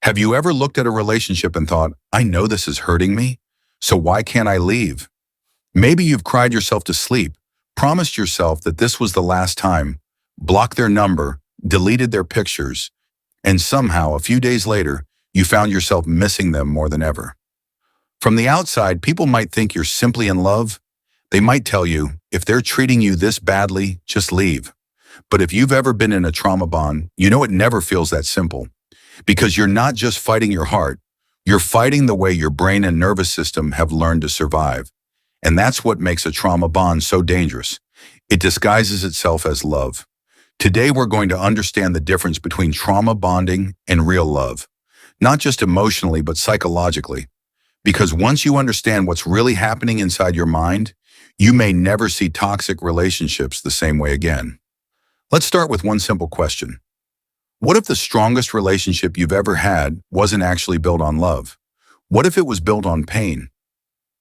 Have you ever looked at a relationship and thought, I know this is hurting me, so why can't I leave? Maybe you've cried yourself to sleep, promised yourself that this was the last time, blocked their number, deleted their pictures, and somehow, a few days later, you found yourself missing them more than ever. From the outside, people might think you're simply in love. They might tell you, if they're treating you this badly, just leave. But if you've ever been in a trauma bond, you know it never feels that simple. Because you're not just fighting your heart, you're fighting the way your brain and nervous system have learned to survive. And that's what makes a trauma bond so dangerous. It disguises itself as love. Today we're going to understand the difference between trauma bonding and real love. Not just emotionally, but psychologically. Because once you understand what's really happening inside your mind, you may never see toxic relationships the same way again. Let's start with one simple question. What if the strongest relationship you've ever had wasn't actually built on love? What if it was built on pain?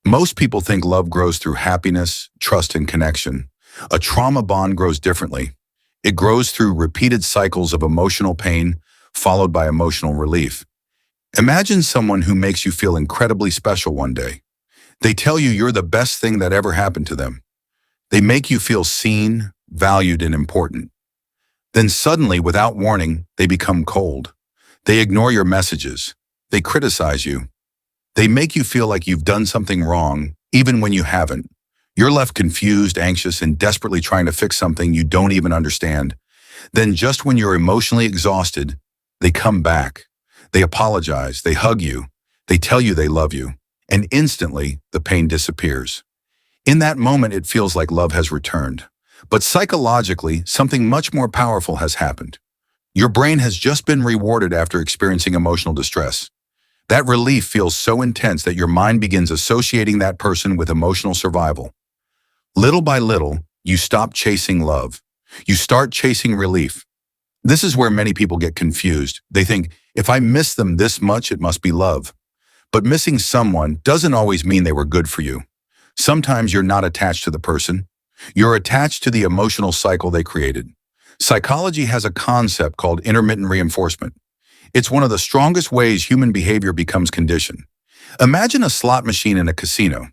Most people think love grows through happiness, trust, and connection. A trauma bond grows differently. It grows through repeated cycles of emotional pain, followed by emotional relief. Imagine someone who makes you feel incredibly special one day. They tell you you're the best thing that ever happened to them. They make you feel seen, valued, and important. Then suddenly, without warning, they become cold. They ignore your messages. They criticize you. They make you feel like you've done something wrong, even when you haven't. You're left confused, anxious, and desperately trying to fix something you don't even understand. Then just when you're emotionally exhausted, they come back. They apologize. They hug you. They tell you they love you. And instantly, the pain disappears. In that moment, it feels like love has returned. But psychologically, something much more powerful has happened. Your brain has just been rewarded after experiencing emotional distress. That relief feels so intense that your mind begins associating that person with emotional survival. Little by little, you stop chasing love. You start chasing relief. This is where many people get confused. They think, if I miss them this much, it must be love. But missing someone doesn't always mean they were good for you. Sometimes you're not attached to the person. You're attached to the emotional cycle they created. Psychology has a concept called intermittent reinforcement. It's one of the strongest ways human behavior becomes conditioned. Imagine a slot machine in a casino.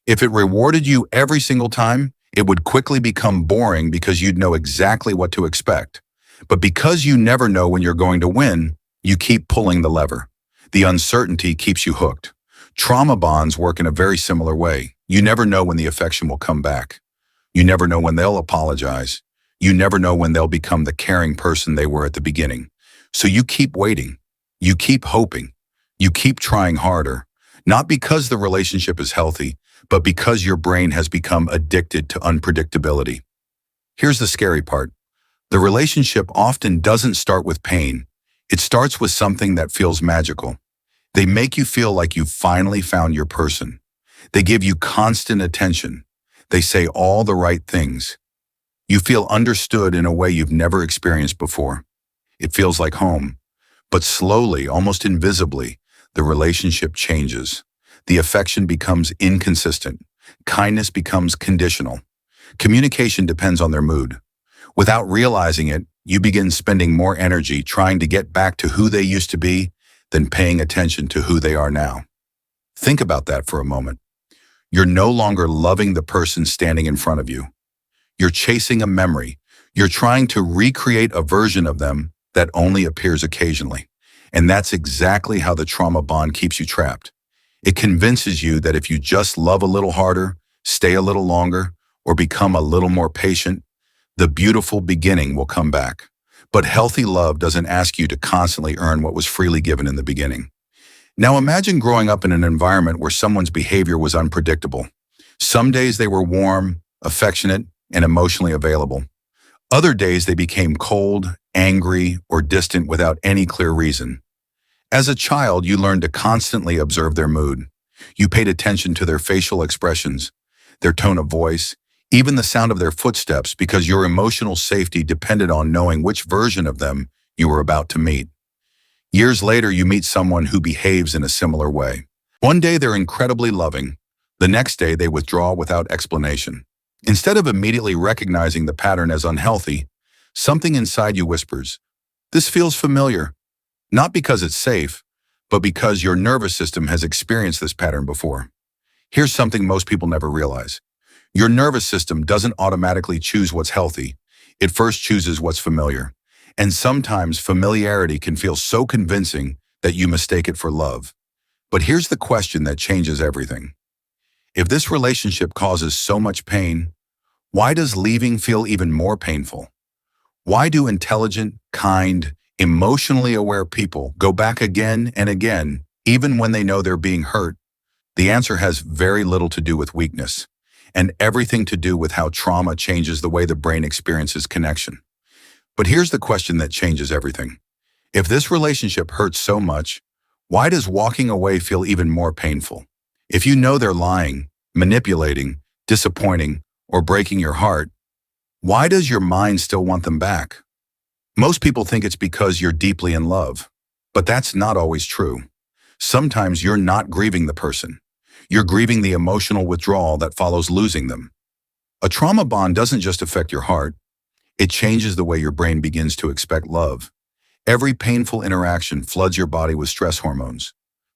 If it rewarded you every single time, it would quickly become boring because you'd know exactly what to expect. But because you never know when you're going to win, you keep pulling the lever. The uncertainty keeps you hooked. Trauma bonds work in a very similar way. You never know when the affection will come back. You never know when they'll apologize. You never know when they'll become the caring person they were at the beginning. So you keep waiting. You keep hoping. You keep trying harder. Not because the relationship is healthy, but because your brain has become addicted to unpredictability. Here's the scary part. The relationship often doesn't start with pain. It starts with something that feels magical. They make you feel like you've finally found your person. They give you constant attention. They say all the right things. You feel understood in a way you've never experienced before. It feels like home. But slowly, almost invisibly, the relationship changes. The affection becomes inconsistent. Kindness becomes conditional. Communication depends on their mood. Without realizing it, you begin spending more energy trying to get back to who they used to be than paying attention to who they are now. Think about that for a moment. You're no longer loving the person standing in front of you. You're chasing a memory. You're trying to recreate a version of them that only appears occasionally. And that's exactly how the trauma bond keeps you trapped. It convinces you that if you just love a little harder, stay a little longer, or become a little more patient, the beautiful beginning will come back. But healthy love doesn't ask you to constantly earn what was freely given in the beginning. Now imagine growing up in an environment where someone's behavior was unpredictable. Some days they were warm, affectionate, and emotionally available. Other days they became cold, angry, or distant without any clear reason. As a child, you learned to constantly observe their mood. You paid attention to their facial expressions, their tone of voice, even the sound of their footsteps, because your emotional safety depended on knowing which version of them you were about to meet. Years later, you meet someone who behaves in a similar way. One day they're incredibly loving. The next day they withdraw without explanation. Instead of immediately recognizing the pattern as unhealthy, something inside you whispers, "This feels familiar." Not because it's safe, but because your nervous system has experienced this pattern before. Here's something most people never realize. Your nervous system doesn't automatically choose what's healthy. It first chooses what's familiar. And sometimes familiarity can feel so convincing that you mistake it for love. But here's the question that changes everything. If this relationship causes so much pain, why does leaving feel even more painful? Why do intelligent, kind, emotionally aware people go back again and again, even when they know they're being hurt? The answer has very little to do with weakness, and everything to do with how trauma changes the way the brain experiences connection. But here's the question that changes everything. If this relationship hurts so much, why does walking away feel even more painful? If you know they're lying, manipulating, disappointing, or breaking your heart, why does your mind still want them back? Most people think it's because you're deeply in love, but that's not always true. Sometimes you're not grieving the person. You're grieving the emotional withdrawal that follows losing them. A trauma bond doesn't just affect your heart, it changes the way your brain begins to expect love. Every painful interaction floods your body with stress hormones.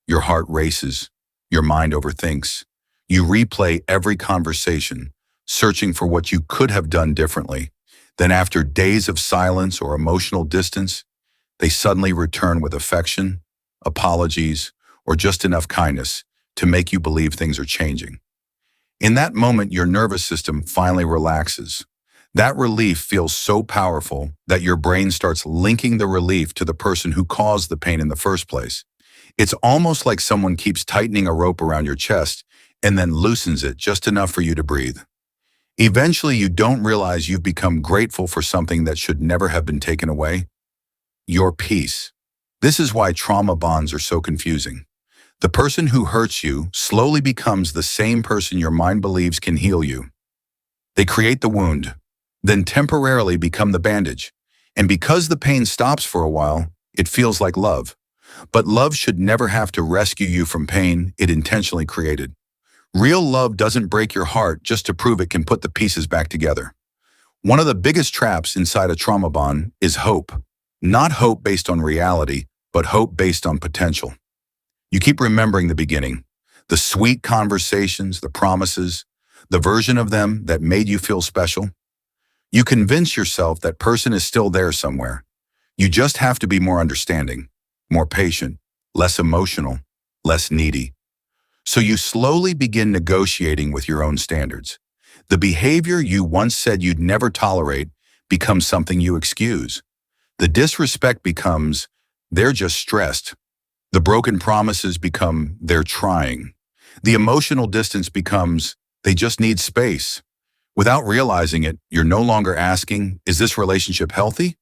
Your heart races, your mind overthinks. You replay every conversation, searching for what you could have done differently. Then after days of silence or emotional distance, they suddenly return with affection, apologies, or just enough kindness to make you believe things are changing. In that moment, your nervous system finally relaxes. That relief feels so powerful that your brain starts linking the relief to the person who caused the pain in the first place. It's almost like someone keeps tightening a rope around your chest and then loosens it just enough for you to breathe. Eventually, you don't realize you've become grateful for something that should never have been taken away: your peace. This is why trauma bonds are so confusing. The person who hurts you slowly becomes the same person your mind believes can heal you. They create the wound, then temporarily become the bandage. And because the pain stops for a while, it feels like love. But love should never have to rescue you from pain it intentionally created. Real love doesn't break your heart just to prove it can put the pieces back together. One of the biggest traps inside a trauma bond is hope. Not hope based on reality, but hope based on potential. You keep remembering the beginning, the sweet conversations, the promises, the version of them that made you feel special. You convince yourself that person is still there somewhere. You just have to be more understanding, more patient, less emotional, less needy. So you slowly begin negotiating with your own standards. The behavior you once said you'd never tolerate becomes something you excuse. The disrespect becomes, they're just stressed. The broken promises become, they're trying. The emotional distance becomes, they just need space. Without realizing it, you're no longer asking, is this relationship healthy?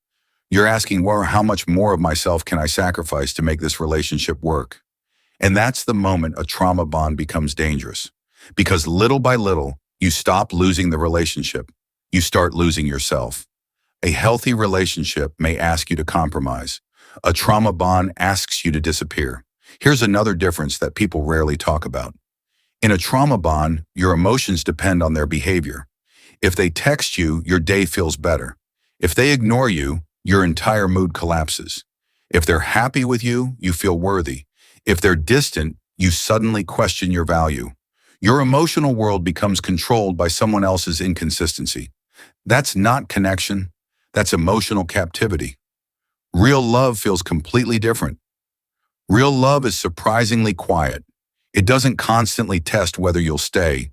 You're asking, well, how much more of myself can I sacrifice to make this relationship work? And that's the moment a trauma bond becomes dangerous. Because little by little, you stop losing the relationship. You start losing yourself. A healthy relationship may ask you to compromise. A trauma bond asks you to disappear. Here's another difference that people rarely talk about. In a trauma bond, your emotions depend on their behavior. If they text you, your day feels better. If they ignore you, your entire mood collapses. If they're happy with you, you feel worthy. If they're distant, you suddenly question your value. Your emotional world becomes controlled by someone else's inconsistency. That's not connection. That's emotional captivity. Real love feels completely different. Real love is surprisingly quiet. It doesn't constantly test whether you'll stay.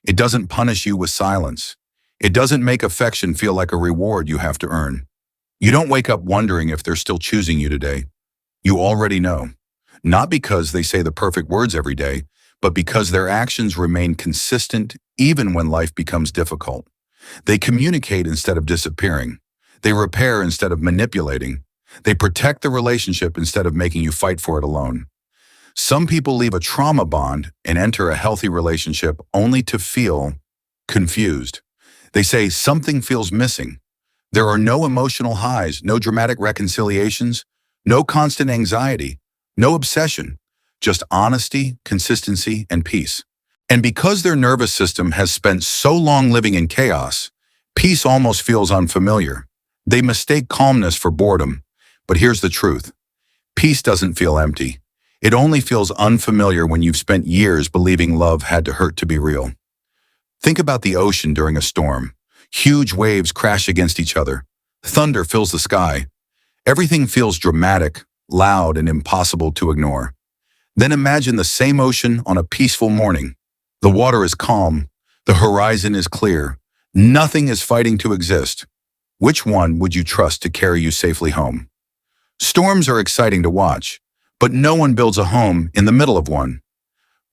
It doesn't punish you with silence. It doesn't make affection feel like a reward you have to earn. You don't wake up wondering if they're still choosing you today. You already know. Not because they say the perfect words every day, but because their actions remain consistent even when life becomes difficult. They communicate instead of disappearing. They repair instead of manipulating. They protect the relationship instead of making you fight for it alone. Some people leave a trauma bond and enter a healthy relationship only to feel confused. They say something feels missing. There are no emotional highs, no dramatic reconciliations, no constant anxiety, no obsession, just honesty, consistency, and peace. And because their nervous system has spent so long living in chaos, peace almost feels unfamiliar. They mistake calmness for boredom. But here's the truth. Peace doesn't feel empty. It only feels unfamiliar when you've spent years believing love had to hurt to be real. Think about the ocean during a storm. Huge waves crash against each other. Thunder fills the sky. Everything feels dramatic, loud, and impossible to ignore. Then imagine the same ocean on a peaceful morning. The water is calm. The horizon is clear. Nothing is fighting to exist. Which one would you trust to carry you safely home? Storms are exciting to watch, but no one builds a home in the middle of one.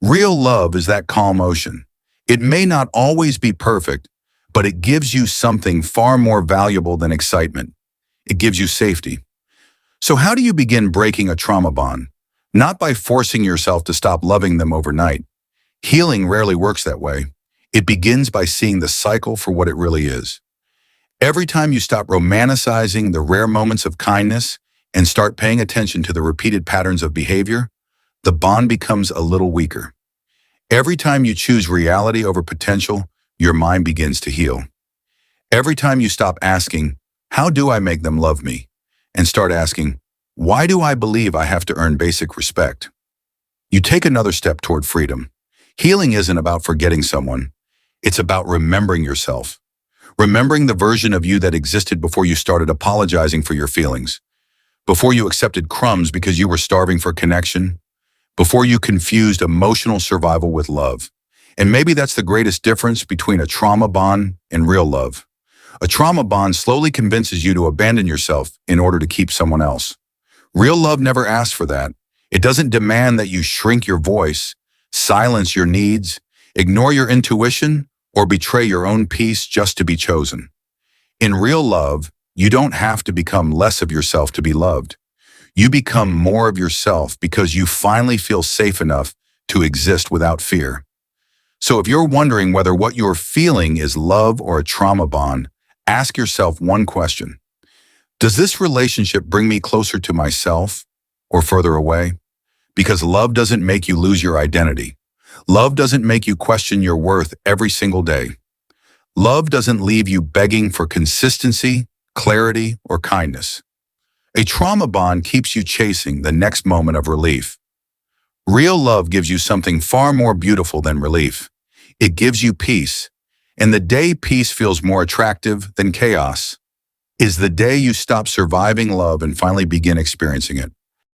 Real love is that calm ocean. It may not always be perfect, but it gives you something far more valuable than excitement. It gives you safety. So how do you begin breaking a trauma bond? Not by forcing yourself to stop loving them overnight. Healing rarely works that way. It begins by seeing the cycle for what it really is. Every time you stop romanticizing the rare moments of kindness and start paying attention to the repeated patterns of behavior, the bond becomes a little weaker. Every time you choose reality over potential, your mind begins to heal. Every time you stop asking, "How do I make them love me?" and start asking, "Why do I believe I have to earn basic respect?" you take another step toward freedom. Healing isn't about forgetting someone. It's about remembering yourself. Remembering the version of you that existed before you started apologizing for your feelings. Before you accepted crumbs because you were starving for connection. Before you confused emotional survival with love. And maybe that's the greatest difference between a trauma bond and real love. A trauma bond slowly convinces you to abandon yourself in order to keep someone else. Real love never asks for that. It doesn't demand that you shrink your voice, silence your needs, ignore your intuition, or betray your own peace just to be chosen. In real love, you don't have to become less of yourself to be loved. You become more of yourself because you finally feel safe enough to exist without fear. So if you're wondering whether what you're feeling is love or a trauma bond, ask yourself one question. Does this relationship bring me closer to myself or further away? Because love doesn't make you lose your identity. Love doesn't make you question your worth every single day. Love doesn't leave you begging for consistency, clarity, or kindness. A trauma bond keeps you chasing the next moment of relief. Real love gives you something far more beautiful than relief. It gives you peace. And the day peace feels more attractive than chaos is the day you stop surviving love and finally begin experiencing it.